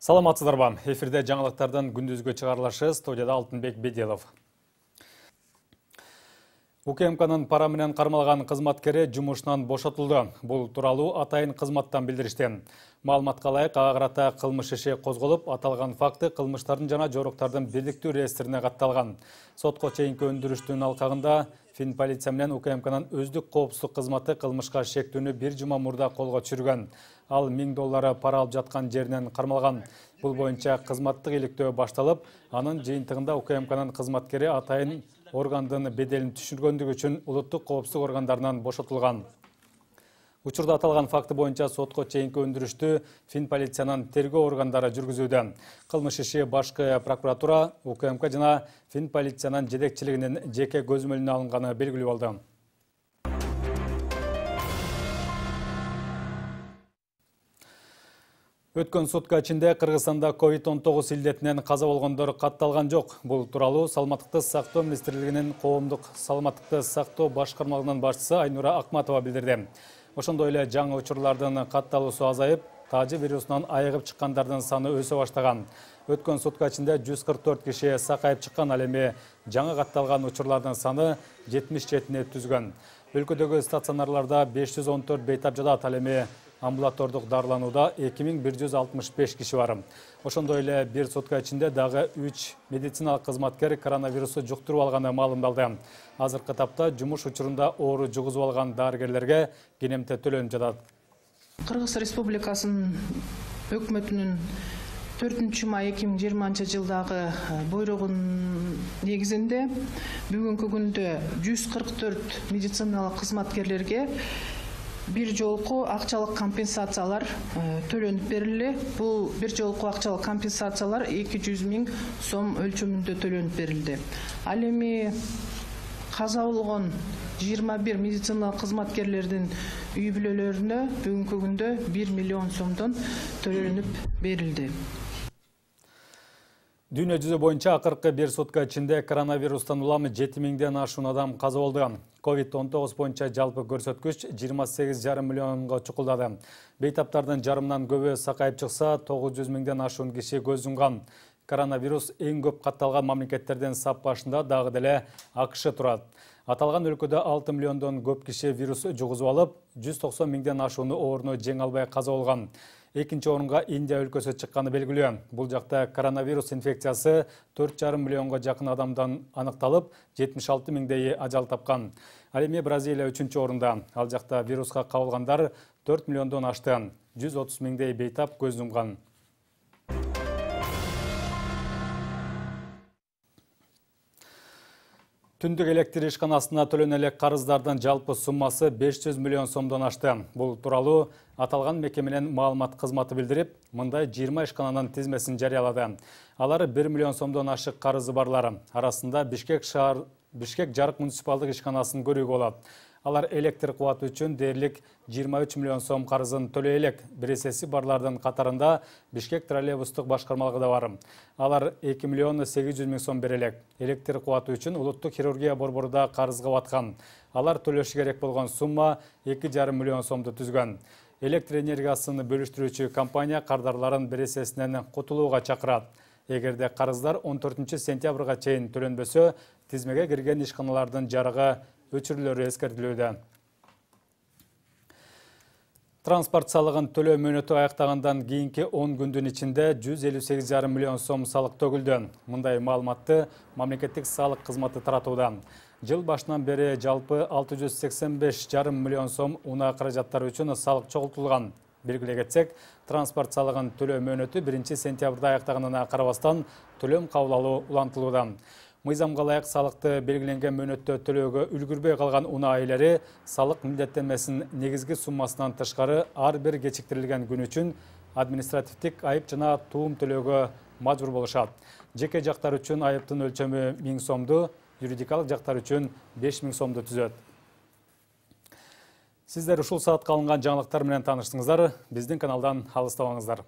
Саламатсыздарбы? Эфирде жаңалыктардан күндүзгө чыгарылышы, студияда Алтынбек Беделов. УКМКнын пара менен кармалган кызматкери жумушунан бошотулду. Бул тууралуу атайын кызматтан билдиришти. Маалыматка ылайык, ага карата кылмыш иши козголуп, аталган факты кылмыштардын жана жоруктардын бирликтүү реестрине катталган. Сотко чейинки өндүрүштүн алкагында Финполиция менен УКМКнын өздүк коопсуздук кызматы кылмышка шектүүнү бир жума мурда колго түшүргөн. Ал $1000 пара алып жаткан жеринен кармалган. Бул боюнча кызматтык иликтөө башталып, анын жыйынтыгында УКМКнын кызматкери атайын органдын беделин түшүргөндүгү үчүн улуттук коопсуздук органдарынан бошотулган. Учурда аталган факты боюнча сотко чейинки өндүрүштү Финполициянын тергөө органдары жүргүзүүдө. Кылмыш иши башкы прокуратура, УКМК жана Финполициянын жетекчилигинин жеке көзөмөлүнө алынганы белгилүү болду. Өткөн сутка ичинде Кыргызстанда COVID-19 илдетинен каза болгондор катталган жок. Бул тууралуу Саламаттыкты сактоо министрлигинин коомдук саламаттыкты сактоо башкармалыгынын башчысы Айнура Акматова билдирди. Ошондой эле жаңы учурлардын катталуусу азайып, таажы вирусунан айыгып чыккандардын саны өсө баштаган. Өткөн сутка ичинде 144 киши сакайып чыккан, ал эми жаңы катталган учурлардын саны 77-ни түзгөн. Өлкөдөгү стационарларда 514 бейтап жатат, ал эми амбулатордук дарыланууда 2165 киши бар. Ошондой эле бир сутка ичинде дагы 3 медициналык кызматкер коронавирусу жуктуруп алганы маалымдалды. Азыркы тапта жумуш учурунда оору жугузуп алган дарыгерлерге кенемте төлөнүп жатат. Кыргыз Республикасынын өкмөтүнүн 4-май 2020 жылдагы буйругунун негизинде бүгүнкү күндө 144 медициналык кызматкерлерге бир жолку акчалык компенсациялар төлөнүп берилди. Бул бир жолку акчалык компенсациялар 200 000 сом өлчөмүндө төлөнүп берилди. Ал эми каза болгон 21 медициналык кызматкерлердин үй бүлөлөрүнө бүгүнкү күндө 1 миллион сомдон төлөнүп берилди. Дүйнө жүзү боюнча акыркы бир сутка ичинде коронавирустан улам 7000ден ашуун адам каза болду. COVID-19 боюнча жалпы көрсөткүч 28,5 миллионго чукулдады. Бейтаптардын жарымынан көбү сакайып чыкса, 900 000ден ашуун киши көз жумган. Коронавирус эң көп катталган мамлекеттердин сап башында дагы деле АКШ турат. Аталган өлкөдө 6 миллиондон көп киши вирус жугузуп алып, 190 000ден ашууну ооруну жеңе албай каза болгон. Экинчи орунга Индия өлкөсү чыкканы белгилүү. Бул жакта коронавирус инфекциясы 4,5 миллионго жакын адамдан аныкталып, 76 000дейи ажал тапкан. Ал эми Бразилия 3-чү орунда. Ал жакта вируска кабылгандар 4 миллиондон ашты. 130 000дей бейтап көз жумган. Түндүк электр ишканасына төлөнө элек карыздардын жалпы суммасы 500 миллион сомдон ашты. Бул тууралуу аталган мекеменин маалымат кызматы билдирип, мындай 20 ишкананын тизмесин жарыялады. Алар 1 миллион сомдон ашык карызы барлар арасында Бишкек жарык муниципалдык ишканасын көрүүгө болот. Алар электр кубаты үчүн дээрлик 23 миллион сом карызын төлөй элек. Биресеси барлардын катарында Бишкек троллейбустук башкармалыгы да бар. Алар 2 миллион 800 000 сом берелек. Электр кубаты үчүн улуттук хирургия борборуда карызга баткан. Алар төлөшү керек болгон сумма 2,5 миллион сомду түзгөн. Электр энергиясын бөлүштүрүүчү компания кардарларын биресесинен кутулууга чакырат. Эгерде карыздар 14 сентябрга чейин төлөнбөсө, тизмеге кирген ишканалардын жарыгы өчүрүлөрү эскертилүүдө. Транспорт салыгын төлөө мөөнөтү аяктагандан кийинки 10 күндүн ичинде 158,5 миллион сом салык төгүлдү. Мындай маалыматты мамлекеттик салык кызматы таратууда. Жыл башынан бери жалпы 685,5 миллион сом унаа каражаттары үчүн салык чогултулган. Белгилей кетсек, транспорт салыгын төлөө мөөнөтү 1 сентябрда аяктаганына карабастан төлөм кабыл алуу улантылууда. Мыйзамга ылайык салыкты белгиленген мөөнөттө төлөөгө үлгүрбөй калган унаа ээлери салык милдеттенмесинин негизги суммасынан тышкары ар бир кечиктирилген күн үчүн административдик айып жана туум төлөөгө мажбур болушат. Жеке жактар үчүн айыптын өлчөмү 1000 сомду, юридикалык жактар үчүн 5000 сомду түзөт. Сиздер ушул саатка алынган жаңылыктар менен тааныштыңыздар. Биздин каналдан алыстабаңыздар.